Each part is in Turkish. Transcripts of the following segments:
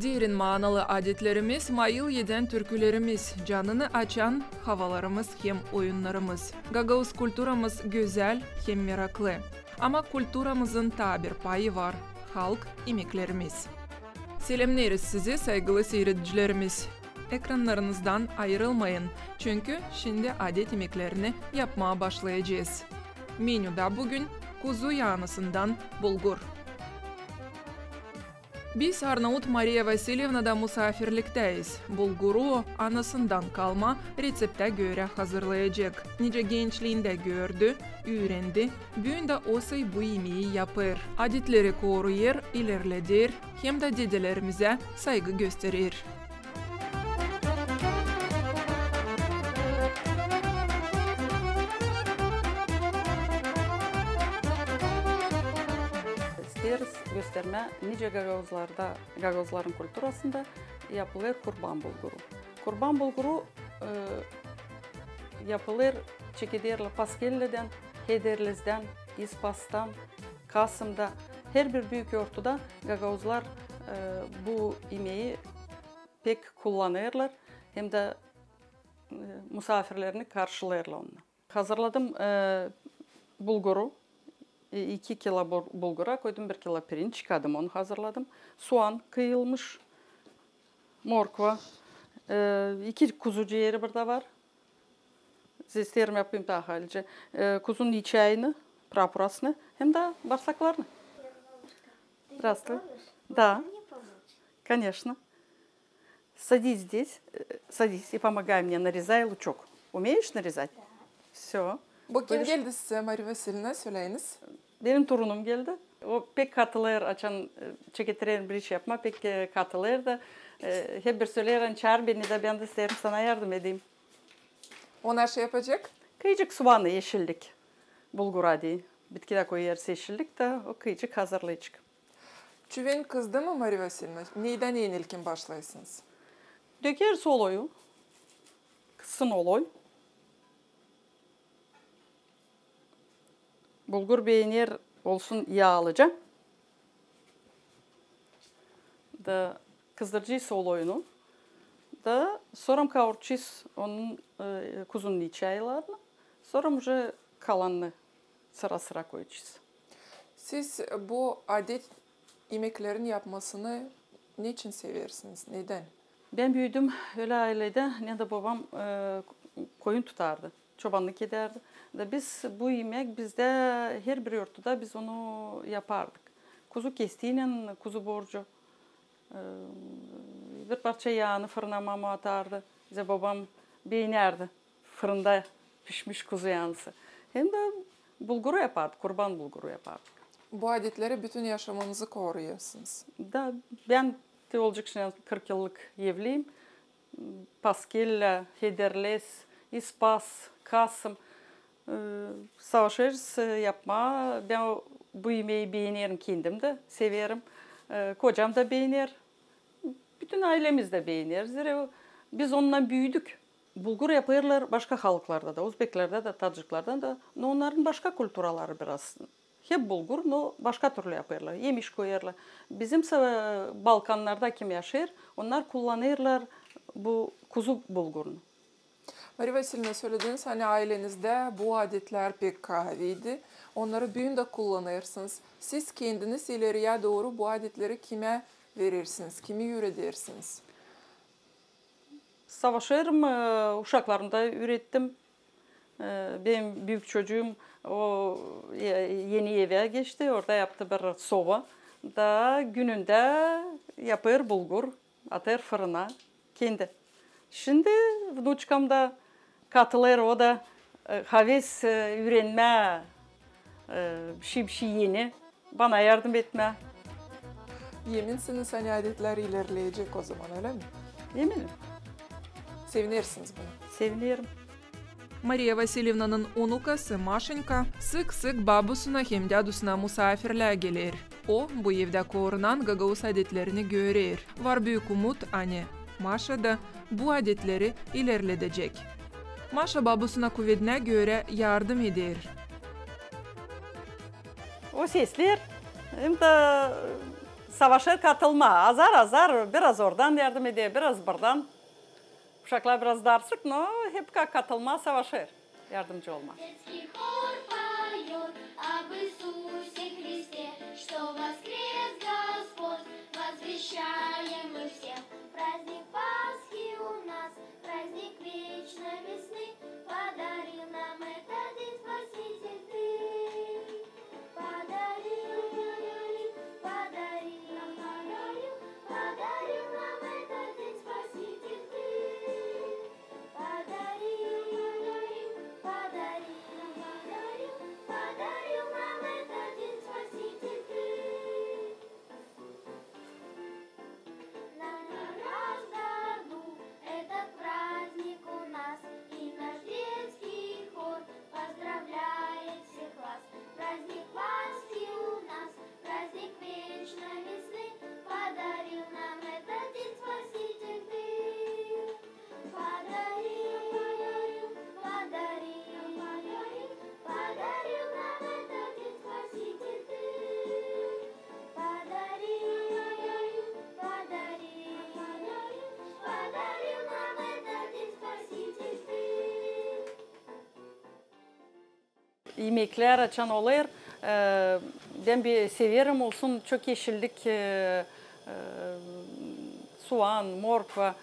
Derin manalı adetlerimiz, mayıl yeden türkülerimiz, canını açan havalarımız hem oyunlarımız. Gagavuz kulturamız güzel hem meraklı. Ama kulturamızın da bir payı var, halk imeklerimiz. Selamlarız sizi saygılı seyredicilerimiz. Ekranlarınızdan ayrılmayın çünkü şimdi adet yemeklerini yapmaya başlayacağız. Menüde bugün kuzu yağnısından bulgur. Biz Arnavut Maria Vasilyevna'da misafirlikteyiz. Bulguru anasından kalma resepte göre hazırlayacak. Nice gençliğinde gördü, öğrendi, büyünde olsa bu yemeği yapar. Adetleri koruyur, ilerledir, hem de dedelerimize saygı gösterir. Gösterme nice Gagavuzların kulturasında yapılır kurban bulguru. Kurban bulguru yapılır çekederli paskelleden, hederlizden, ispastan, Kasım'da her bir büyük ortuda Gagavuzlar bu yemeği pek kullanırlar hem de misafirlerini karşılarlar onunla. Hazırladım bulguru. 2 kilo bulgura koydum, 1 kilo pirinç çıkardım, onu hazırladım. Soğan kıyılmış, morkva, 2 kuzu ciğeri burada var. İsterim yapayım daha halice. Kuzunun içayını, prapurasını hem de bağırsaklarını. Здравствуй. Да, конечно. Садись здесь, садись и помогай мне, нарезай лучок. Умеешь нарезать? Все. Bu kim geldi size Maria Vasilyevna, söyleyiniz. Benim torunum geldi. O pek katılır, açan çeketiren bir iş yapma, pek katılır da hep bir söyleyen çağır beni de ben de isterim sana yardım edeyim. O ne şey yapacak? Kıyıcık soğanı, yeşillik, bulgur diye. Bitkide koyuyoruz yeşillik de o kıyıcık hazırlayacak. Çüven kızdı mı Maria Vasilyevna? Neyden ilkin başlaysınız? Dökeriz oloyu, kızsın oloy. Bulgur beğenir olsun yağlıca. Da kızdıracağız oloyunu. Da sonra kavuracağız onun kuzunun içaylarını. Sonra kalanını sıra sıra koyacağız. Siz bu adet yemeklerin yapmasını niçin seversiniz? Neden? Ben büyüdüm öyle ailede. Ne de babam koyun tutardı. Çobanlık ederdi. Biz bu yemek bizde her bir yurtta biz onu yapardık. Kuzu kestiğiyle kuzu borcu. Bir parça yağını fırına mama atardı. Bize babam beğenerdi. Fırında pişmiş kuzu yağısı. Hem de bulguru yapardık. Kurban bulguru yapardık. Bu adetleri bütün yaşamınızı koruyorsunuz. Da ben olacak şimdi 40 yıllık evliyim. Paskella, hederles, ispas, Kasım. Savaşırız yapma. Ben bu yemeği beğenirim kendim de, severim. Kocam da beğenir. Bütün ailemiz de beğenir. Zira biz onunla büyüdük. Bulgur yaparlar başka halklarda da, Uzbeklerde de, Taciklarda da. Onların başka külturaları biraz. Hep bulgur, başka türlü yaparlar. Yemiş koyarlar. Bizim Balkanlarda kim yaşar? Onlar kullanırlar bu kuzu bulgurunu. Maria Vasilyevna söylediğiniz hani ailenizde bu adetler pek kahveydi. Onları büyüğünde kullanırsınız. Siz kendiniz ileriye doğru bu adetleri kime verirsiniz? Kimi yürütürsünüz? Savaşırım, uşaklarımda ürettim. Benim büyük çocuğum o yeni eve geçti. Orada yaptı bir soba. Da gününde yapar bulgur, atar fırına kendi. Şimdi vnuçkam da katılır, o da heves öğrenme, bir şey yeni, bana yardım etme. Yeminsiniz hani adetler ilerleyecek o zaman, öyle mi? Eminim. Sevinirsiniz bunu. Sevinirim. Maria Vasilyevna'nın onukası Maşenka sık babasına hem dadusuna misafirliğe gelir. O bu evde korunan Gagavuz adetlerini görür. Var büyük umut anne. Maşa da bu adetleri ilerletecek. Maşa babasına kuvvetine göre yardım eder. O sesler hem de savaşa katılma. Azar azar biraz oradan yardım ediyor, biraz buradan. Uşaklar biraz darsık, no hep katılma, savaşır. Yardımcı olma. Yemekler açan olur. Ben bir severim olsun çok yeşillik, soğan, morkva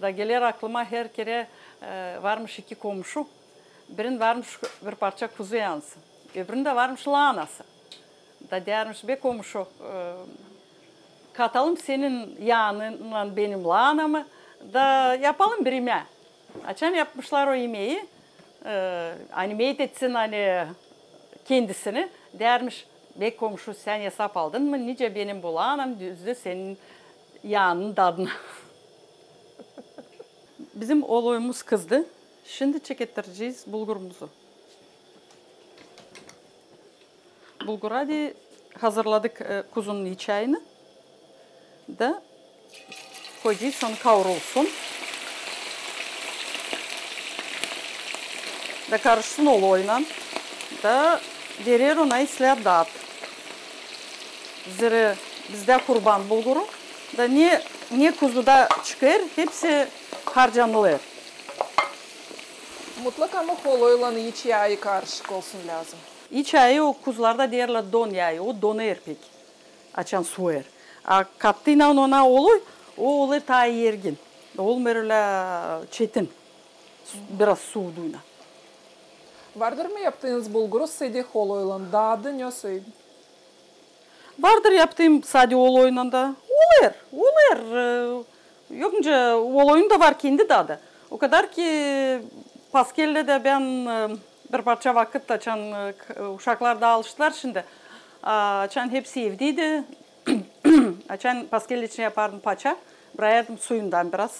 da gelir aklıma her kere varmış iki komşu. Birinin varmış bir parça kuzu yansı, öbüründe varmış lahanası. Da dermiş be komşu, katalım senin yağınla benim lahanamı da yapalım bir yemeği. Açan yapmışlar o yemeği. Hani meyit etsin hani kendisini dermiş be komşu sen hesap aldın mı nice benim bu lahanam düzdü senin yağının tadına. Bizim olayımız kızdı. Şimdi çekettireceğiz bulgurumuzu. Bulgur hadi hazırladık kuzunun içayını da koyacağız sonra kavrulsun. Da karışsın olayla da derer ona isler dağıt. Zira bizde kurban bulguru da niye kuzuda çıkar hepsi harcanılır. Mutlaka mı holoyla iç yağı karışık olsun lazım? İç yağı o kuzularda derler don yağı, o donar pek. Açan soğur. A kattıyla ona olur, o olur ta yergin. Olmur öyle çetin. Biraz suuduyla. Vardır mı yaptığınız bulguru sade holoyla? Dadı ne söyleyeyim? Vardır yaptığım sade holoyla da. Olur. Yoksa holoyun da var kendi dadı. O kadar ki Paskelle de ben bir parça vakit açan uşaklar da alıştılar şimdi. Açan hepsi evdeydi. Açan Paskelle için yapardım paça. Brayardım suyundan biraz,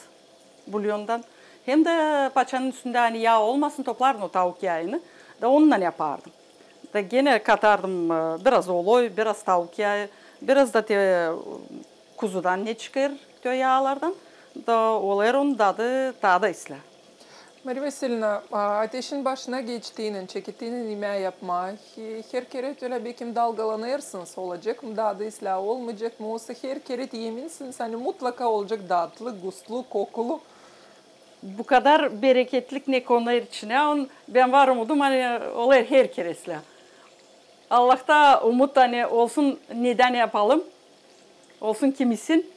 bulyondan. Hem de paçanın üstünde hani yağ olmasın toplardım o tavuk yağını. Da onunla yapardım. Da gene katardım biraz oloy, biraz tavuk yağı, biraz da kuzudan ne çıkar o yağlardan. Da olur onun tadı isler. Marya Vasilina, ateşin başına geçtiğinin, çekittiğinin yemeği yapma. Her kere öyle bekim dalgalanırsınız olacak mı? Daha da ıslah olmayacak mı? Olsa her kere yeminsiniz. Hani mutlaka olacak tatlı, guslu, kokulu. Bu kadar bereketlik ne konular içine. Ben var umudum hani olur her kere ıslah. Allah'ta umut hani olsun neden yapalım? Olsun kimisin?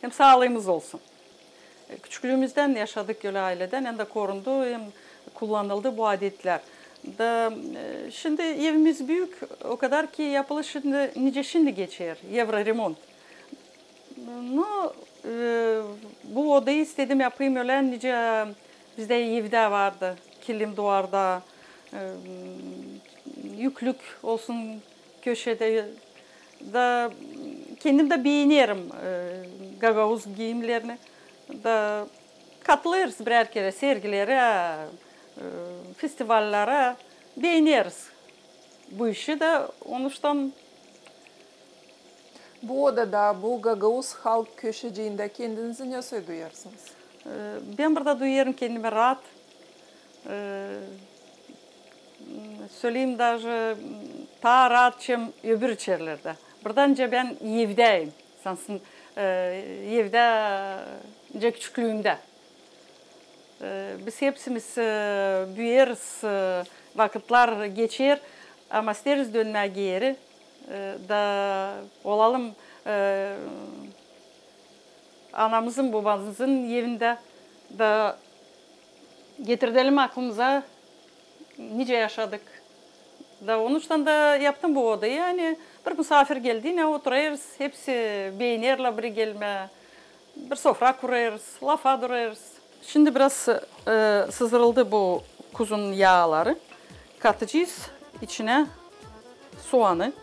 Hem sağlığımız olsun. Küçüklüğümüzden yaşadık öyle aileden hem de korundu hem kullanıldı bu adetler. Da, şimdi evimiz büyük o kadar ki yapılı şimdi geçer evra remont. No, bu odayı istedim yapayım öyle nice bizde evde vardı kilim duvarda yüklük olsun köşede da kendim de beğenirim gagavuz giyimlerini. Da katılırız birer kere sergilere, festivallere beğeniriz. Bu işi de onuştan. Bu odada, bu Gagavuz halk köşeciğinde kendinizi nasıl duyarsınız? Ben burada duyuyorum kendimi rahat. Söyleyeyim daha rahat öbür içerilerde. Buradanca ben evdeyim. Sansın evde küçüklüğümde. Biz hepsimiz büyeriz, vakitler geçer ama isteriz dönmeye geri. Da olalım anamızın, babamızın evinde da getirdelim aklımıza nice yaşadık. Da onun için de yaptım bu odayı. Yani bir misafir geldiğine otururuz, hepsi beğenirler bir gelme. Bir sofra kurarız, lafa durarız. Şimdi biraz sızdırıldı bu kuzun yağları. Katacağız içine soğanı.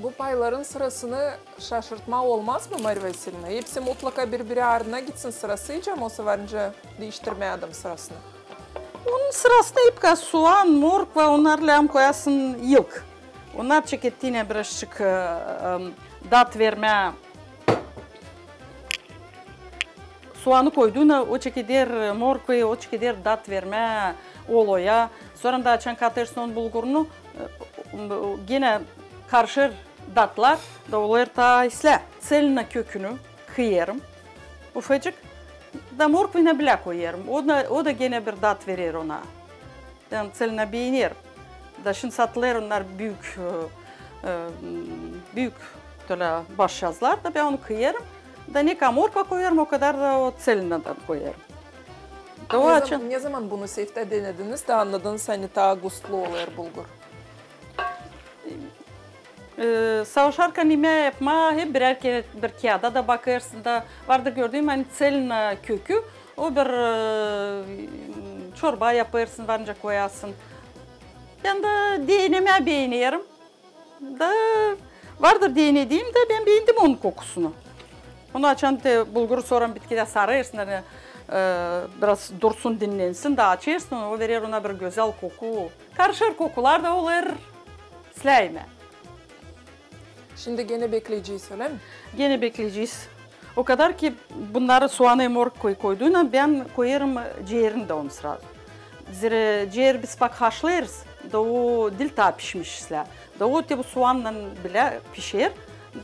Bu payların sırasını şaşırtma olmaz mı Marya Vasilyevna? Hepsi mutlaka birbiri ardına gitsin sırasıyla mı o seferce değiştirmeyelim sırasını? Onun sırasında ipka soğan, mork ve onlarla koyasın yılk. Onlar çekettiğine birazcık dat verme. Soğanı koyduğuna o çekeder mork ve o çekeder dat verme oloya. Sonra da açan katırsın onun bulgurunu gene karışır datlar da olur ta isle. Selina kökünü kıyarım. Ufacık. Da morkvine bile koyarım. O da gene bir dat verir ona. Yani selina beğenir. Da şimdi satılır onlar büyük baş yazlar da ben onu kıyarım. Da ne kadar morkva koyarım o kadar da o selinadan koyarım. Ne zaman bunu sefte denediniz de anladınız hani daha gustlu olur bulgur? Savaşarken yemeği yapma hep birer kere bir kağıda da bakarsın da vardır gördüğüm hani selina kökü o bir çorba yaparsın varınca koyarsın. Ben de denemeye beğeniyorum. Da vardır denediğim de ben beğendim onun kokusunu. Onu açan bulguru soran bitkide sarırsın hani biraz dursun dinlensin de açarsın o verir ona bir güzel koku. Karışır kokular da olur. Sileyme. Şimdi gene bekleyeceğiz öyle mi? Gene bekleyeceğiz. O kadar ki bunları soğanı mork koyduğuna ben koyarım ciğerini de onu sırada. Zira ciğer biz bak haşlayırız. Da o dil ta pişmişler. Da o bu soğanla bile pişer.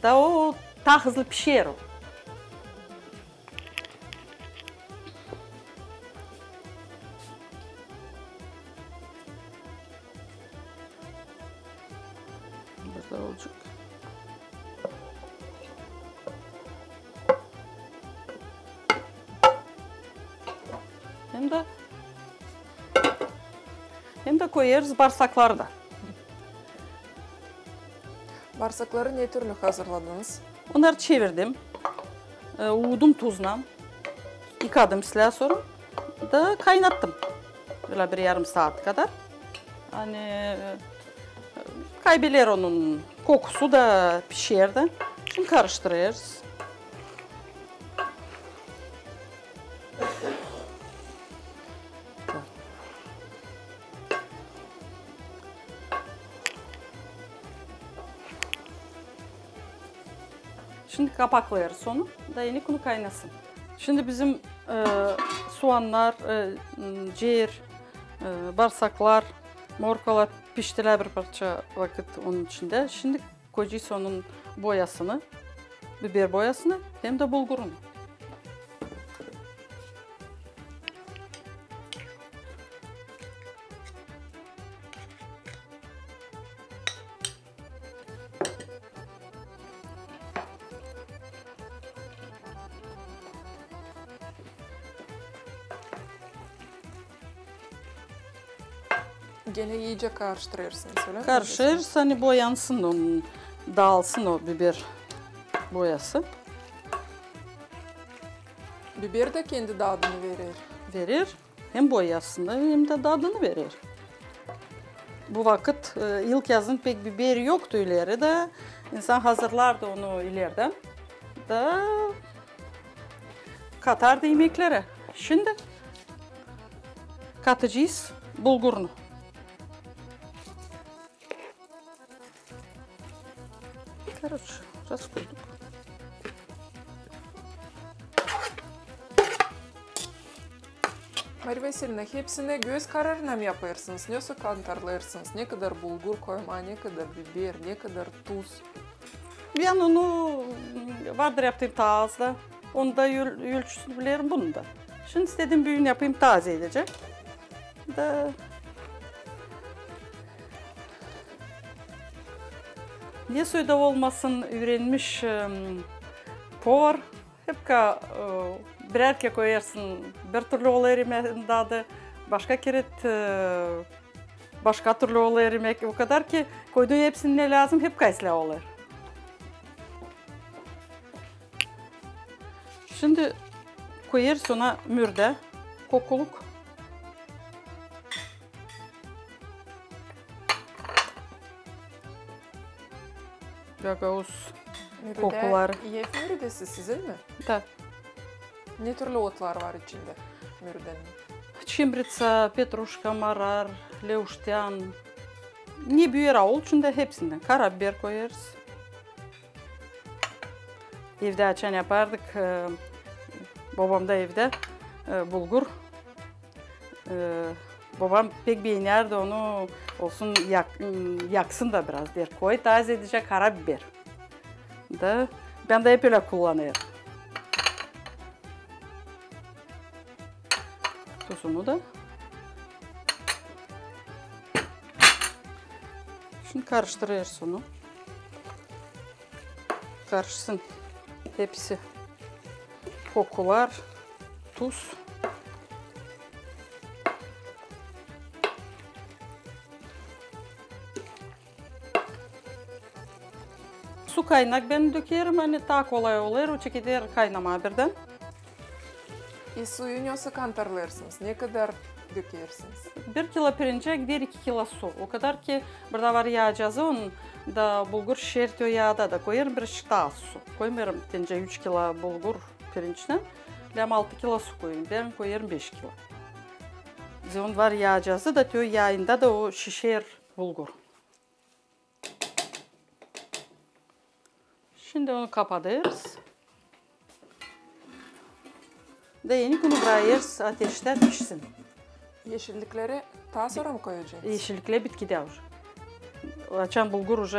Da o ta hızlı pişer o. Burada olacak. Hem de koyarız bağırsakları da. Bağırsakları ne türlü hazırladınız? Onları çevirdim. Uğudum tuzla. Yıkadım silah sonra. Da kaynattım. Böyle bir yarım saat kadar. Hani kaybeler onun kokusu da pişerdi. Şimdi karıştırıyoruz. Şimdi kapaklayarız onu. Da yeni kunu kaynasın. Şimdi bizim soğanlar, ciğer, bağırsaklar, morkalar piştiler bir parça vakit onun içinde. Şimdi koyacağız onun boyasını, biber boyasını hem de bulgurunu. Gene iyice karıştırırsınız öyle mi? Karışır, hani boyansın onun, dağılsın o biber boyası. Biber de kendi tadını verir. Verir, hem boyasını hem de tadını verir. Bu vakit ilk yazın pek biber yoktu ileri de insan hazırlardı onu ileriden da katardı yemeklere. Şimdi katacağız bulgurunu. Короче, раз koyduk. Maria Vasilyevna, hepsine göz kararına mı yaparsınız? Nasıl kantarlarsınız? Ne kadar bulgur koyma, ne kadar biber, ne kadar tuz? Ben onu vardır yaptığım taze. Onu da ölçüsünü bilirim bunu da. Şimdi istediğim büyüğünü yapayım, taze edeceğim. Da niye soyda olmasın öğrenmiş poğur. Hep ka birer ke koyarsın, bir türlü olur yemek dadı, başka keret başka türlü olur yemek. O kadar ki koyduğun hepsinin ne lazım, hep kaysla olur. Şimdi koyarız ona mürde, kokuluk. Gagavuz kokular. Yev mürdesi sizin mi? Da. Ne türlü otlar var içinde mürdenin? Çimbrica, petruşka, marar, levştiyan. Ne büyür ağul, çünkü hepsinden. Karabiber koyarız. Evde açan yapardık. Babam da evde bulgur. Babam pek beğenerdi onu, olsun yaksın da biraz der. Koy taze edecek karabiber. Ben de hep öyle kullanıyorum. Tuzumu da. Şimdi karıştırıyoruz onu. Karışsın hepsi. Kokular, tuz. Su kaynak ben dökerim, hani daha kolay olur. O çekilir kaynama birden. Suyu nasıl kantarlarsınız? Ne kadar dökersiniz? 1 kilo pirince gider 2 kilo su. O kadar ki burada var yağ cazı, onun da bulgur şişertiyor yağda da koyarım, bir daha su. Koymuyorum tence 3 kilo bulgur pirinçten. Ben 6 kilo su koyayım. Ben koyarım 5 kilo. Onun var yağ cazı da diyor yağında da o şişer bulgur. Şimdi onu kapatırız. Yeni bunu bırakırız, ateşte pişsin. Yeşillikleri daha sonra mı koyacağız? Yeşillikler bitkide var. Açan bulgur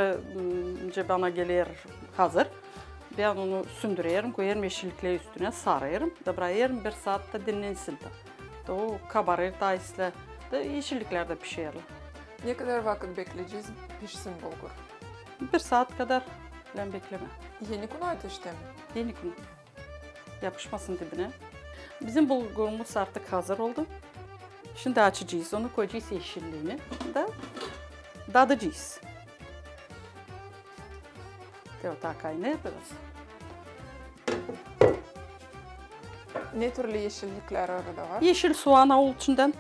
bana gelir hazır. Ben onu sündürüyorum, koyarım yeşillikleri üstüne sarıyorum. Da bırakıyorum, 1 saatte dinlensin de. O kabarır da isle. Yeşillikler de pişerler. Ne kadar vakit bekleyeceğiz pişsin bulgur? 1 saat kadar ben bekleme. Yeni kunu ateşte mi? Yeni kunu. Yapışmasın dibine. Bizim bulgurumuz artık hazır oldu. Şimdi açacağız onu, koyacağız yeşilliğini da dadacağız. Daha kaynıyor biraz. Ne türlü yeşillikler orada var? Yeşil soğan ağul içinden.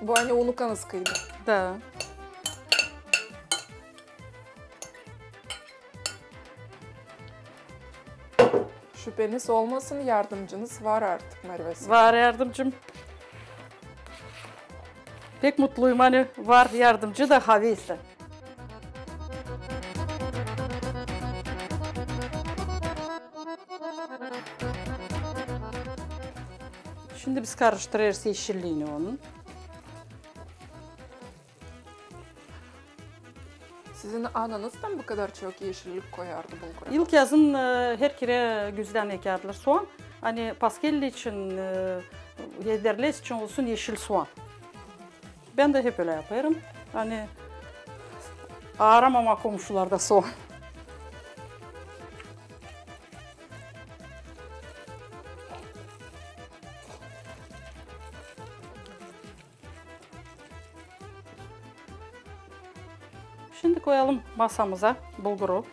Bu hani unukanız kıydı. Da. Şüpheniz olmasın, yardımcınız var artık Maria Vasilyevna. Var yardımcım. Pek mutluyum, hani var yardımcı da haviyse. Şimdi biz karıştırıyoruz yeşilliğini onun. Sizin ananız da bu kadar çok yeşillik koyardı bulgura? İlk yazın her kere güzden ekerdiler soğan. Hani paskelli için, yederles için olsun yeşil soğan. Ben de hep öyle yaparım. Hani ağramama komşularda soğan. Şimdi koyalım masamıza bulguru.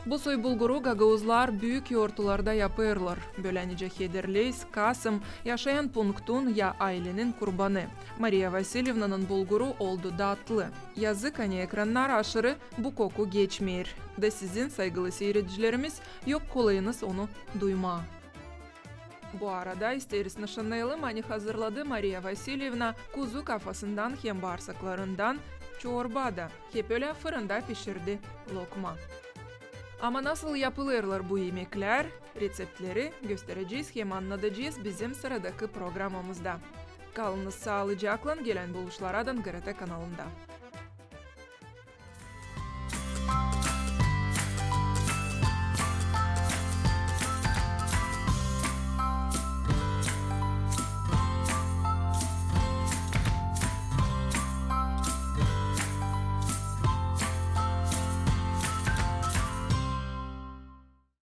Bu soy bulguru gagavuzlar büyük yoğurtlarda yapırlar. Böylece Hederleys, Kasım, yaşayan punktun ya ailenin kurbanı. Maria Vasilyevna'nın bulguru oldu tatlı. Yazık hani ekranlar aşırı bu koku geçmiyor. Da sizin saygılı seyircilerimiz yok kolayınız onu duyma. Bu arada isteriz nişanlayalım hani hazırladı Maria Vasilyevna kuzu kafasından hem bağırsaklarından çorba da hep öyle fırında pişirdi lokma. Ama nasıl yapılırlar bu yemekler? Reseptleri göstereceğiz hem anlatacağız bizim sıradaki programımızda. Kalınız sağlıcakla, gelen buluşlardan GRT kanalında.